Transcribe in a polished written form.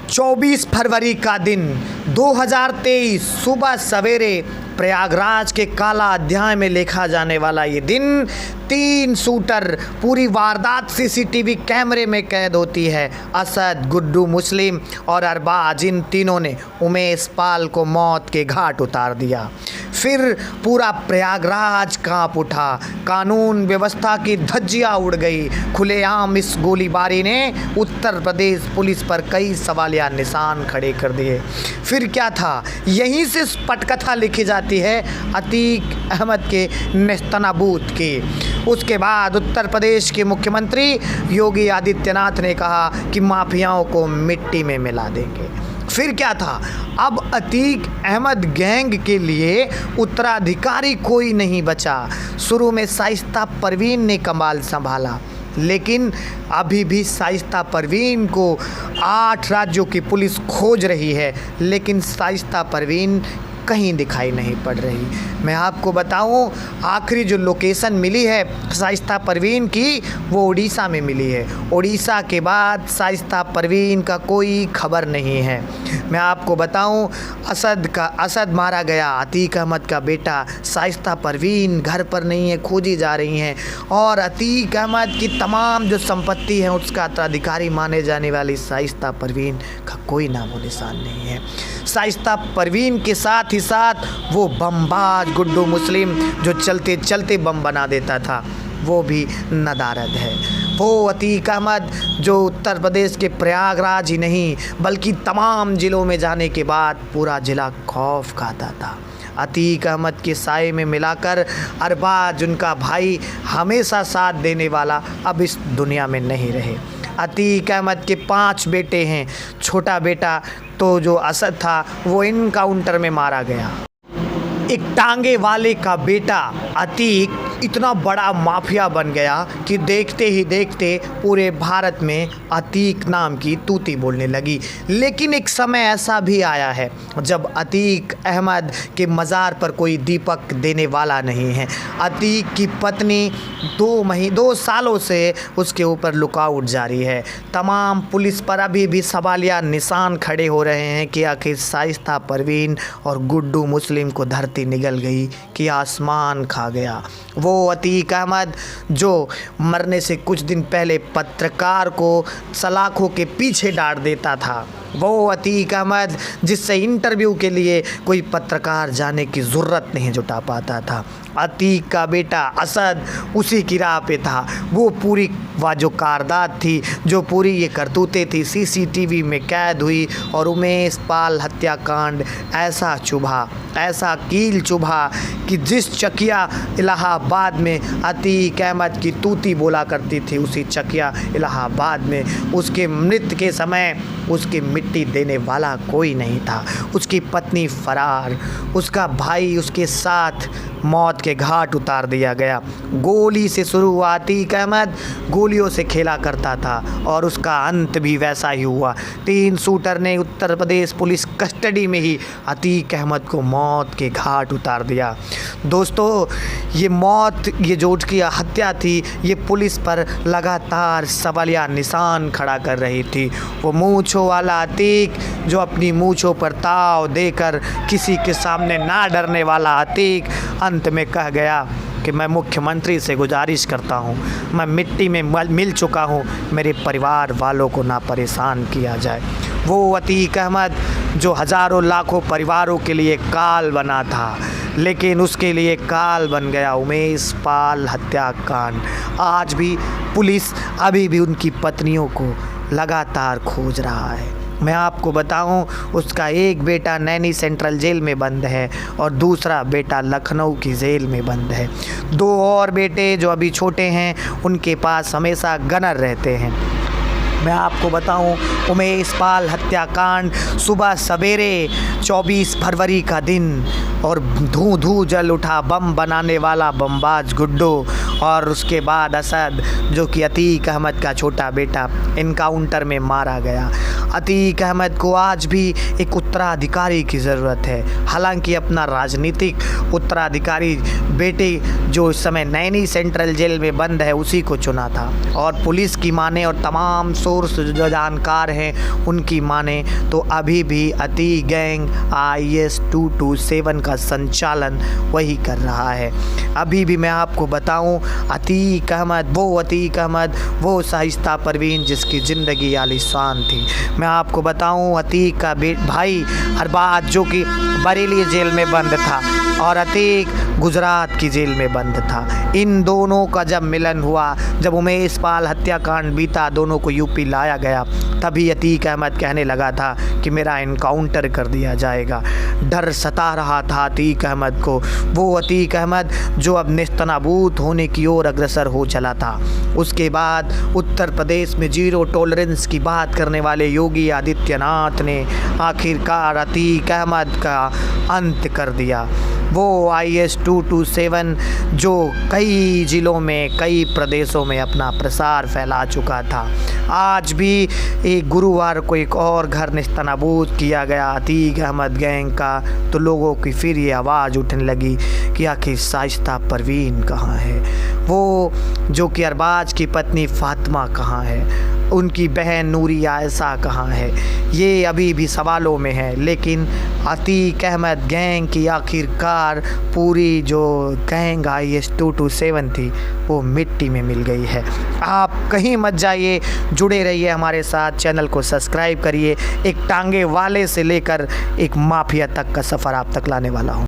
24 फरवरी का दिन 2023 सुबह सवेरे प्रयागराज के काला अध्याय में लिखा जाने वाला ये दिन 3 शूटर पूरी वारदात सीसीटीवी कैमरे में कैद होती है। असद, गुड्डू मुस्लिम और अरबाज, इन तीनों ने उमेश पाल को मौत के घाट उतार दिया। फिर पूरा प्रयागराज कांप उठा, कानून व्यवस्था की धज्जियां उड़ गई। खुलेआम इस गोलीबारी ने उत्तर प्रदेश पुलिस पर कई सवालिया निशान खड़े कर दिए। फिर क्या था? यहीं से पटकथा लिखी जाती है अतीक अहमद के नेस्तनाबूत की। उसके बाद उत्तर प्रदेश के मुख्यमंत्री योगी आदित्यनाथ ने कहा कि माफियाओं को मिट्टी में मिला देंगे। फिर क्या था? अब अतीक अहमद गैंग के लिए उत्तराधिकारी कोई नहीं बचा। शुरू में शाइस्ता परवीन ने कमाल संभाला, लेकिन अभी भी शाइस्ता परवीन को 8 राज्यों की पुलिस खोज रही है, लेकिन शाइस्ता परवीन कहीं दिखाई नहीं पड़ रही। मैं आपको बताऊं, आखिरी जो लोकेशन मिली है शाइस्ता परवीन की, वो उड़ीसा में मिली है। उड़ीसा के बाद शाइस्ता परवीन का कोई खबर नहीं है। मैं आपको बताऊं, असद मारा गया, अतीक अहमद का बेटा शाइस्ता परवीन घर पर नहीं है, खोजी जा रही हैं। और अतीक अहमद की तमाम जो संपत्ति है उसका उत्तराधिकारी माने जाने वाली शाइस्ता परवीन का कोई नामो निशान नहीं है। शाइस्ता परवीन के साथ ही साथ वो बमबाज गुड्डू मुस्लिम जो चलते चलते बम बना देता था, वो भी नदारद है। वो अतीक अहमद जो उत्तर प्रदेश के प्रयागराज ही नहीं बल्कि तमाम ज़िलों में जाने के बाद पूरा ज़िला खौफ खाता था। अतीक अहमद के साए में मिलाकर अरबाज, उनका भाई हमेशा साथ देने वाला, अब इस दुनिया में नहीं रहे। अतीक अहमद के 5 बेटे हैं। छोटा बेटा तो जो असद था वो इनकाउंटर में मारा गया। एक टांगे वाले का बेटा अतीक इतना बड़ा माफिया बन गया कि देखते ही देखते पूरे भारत में अतीक नाम की तूती बोलने लगी। लेकिन एक समय ऐसा भी आया है जब अतीक अहमद के मज़ार पर कोई दीपक देने वाला नहीं है। अतीक की पत्नी 2 सालों से उसके ऊपर लुकआउट जारी है। तमाम पुलिस पर अभी भी सवालिया निशान खड़े हो रहे हैं कि आखिर शाइस्ता परवीन और गुड्डू मुस्लिम को धरती निगल गई कि आसमान खा गया। वो अतीक अहमद जो मरने से कुछ दिन पहले पत्रकार को सलाखों के पीछे डाल देता था, वो अतीक अहमद जिससे इंटरव्यू के लिए कोई पत्रकार जाने की ज़रूरत नहीं जुटा पाता था, अतीक का बेटा असद उसी की राह पे था। वो पूरी जो कारदाद थी, जो पूरी ये करतूतें थी, सीसीटीवी में कैद हुई और उमेश पाल हत्याकांड ऐसा चुभा, ऐसा कील चुभा कि जिस चकिया इलाहाबाद में अतीक अहमद की तूती बोला करती थी, उसी चकिया इलाहाबाद में उसके मृत्यु के समय उसकी मिट्टी देने वाला कोई नहीं था। उसकी पत्नी फरार, उसका भाई उसके साथ मौत के घाट उतार दिया गया। गोली से शुरू हुआ अतीक अहमद गोलियों से खेला करता था और उसका अंत भी वैसा ही हुआ। 3 शूटर ने उत्तर प्रदेश पुलिस कस्टडी में ही अतीक अहमद को मौत के घाट उतार दिया। दोस्तों, ये मौत, ये जो उसकी हत्या थी, ये पुलिस पर लगातार सवालिया निशान खड़ा कर रही थी। वो मूंछों वाला अतीक, जो अपनी मूंछों पर ताव देकर किसी के सामने ना डरने वाला अतीक, अंत में कह गया कि मैं मुख्यमंत्री से गुजारिश करता हूं, मैं मिट्टी में मिल चुका हूं, मेरे परिवार वालों को ना परेशान किया जाए। वो अतीक अहमद जो हज़ारों लाखों परिवारों के लिए काल बना था, लेकिन उसके लिए काल बन गया उमेश पाल हत्याकांड। आज भी पुलिस अभी भी उनकी पत्नियों को लगातार खोज रहा है। मैं आपको बताऊं, उसका एक बेटा नैनी सेंट्रल जेल में बंद है और दूसरा बेटा लखनऊ की जेल में बंद है। 2 और बेटे जो अभी छोटे हैं, उनके पास हमेशा गनर रहते हैं। मैं आपको बताऊं, उमेश पाल हत्याकांड सुबह सवेरे 24 फरवरी का दिन और धू धू जल उठा बम बनाने वाला बमबाज गुड्डू और उसके बाद असद जो कि अतीक अहमद का छोटा बेटा इनकाउंटर में मारा गया। अतीक अहमद को आज भी एक उत्तराधिकारी की ज़रूरत है। हालांकि अपना राजनीतिक उत्तराधिकारी बेटे जो इस समय नैनी सेंट्रल जेल में बंद है उसी को चुना था। और पुलिस की माने और तमाम सोर्स जो जानकार हैं उनकी माने तो अभी भी अतीक गैंग IS 227 का संचालन वही कर रहा है। अभी भी मैं आपको बताऊं, अतीक अहमद वो शाइस्ता परवीन जिसकी ज़िंदगी आलीशान थी। मैं आपको बताऊं, अतीक का भाई अरबाज जो कि बरेली जेल में बंद था और अतीक गुजरात की जेल में बंद था। इन दोनों का जब मिलन हुआ, जब उमेश पाल हत्याकांड बीता, दोनों को यूपी लाया गया, तभी अतीक अहमद कहने लगा था कि मेरा इनकाउंटर कर दिया जाएगा। डर सता रहा था अतीक अहमद को। वो अतीक अहमद जो अब नेस्तनाबूत होने की ओर अग्रसर हो चला था। उसके बाद उत्तर प्रदेश में जीरो टॉलरेंस की बात करने वाले योगी आदित्यनाथ ने आखिरकार अतीक अहमद का अंत कर दिया। वो IS 227 जो कई ज़िलों में, कई प्रदेशों में अपना प्रसार फैला चुका था। आज भी एक गुरुवार को एक और घर नेस्तनाबूद किया गया अतीक अहमद गैंग का, तो लोगों की फिर ये आवाज़ उठने लगी कि आखिर शाइस्ता परवीन कहाँ है, वो जो कि अरबाज की पत्नी फातिमा कहाँ है, उनकी बहन नूरी आयशा कहाँ है। ये अभी भी सवालों में है। लेकिन अतीक अहमद गैंग की आखिरकार पूरी जो गैंग IS 227 थी वो मिट्टी में मिल गई है। आप कहीं मत जाइए, जुड़े रहिए हमारे साथ, चैनल को सब्सक्राइब करिए। एक टांगे वाले से लेकर एक माफिया तक का सफ़र आप तक लाने वाला हूँ।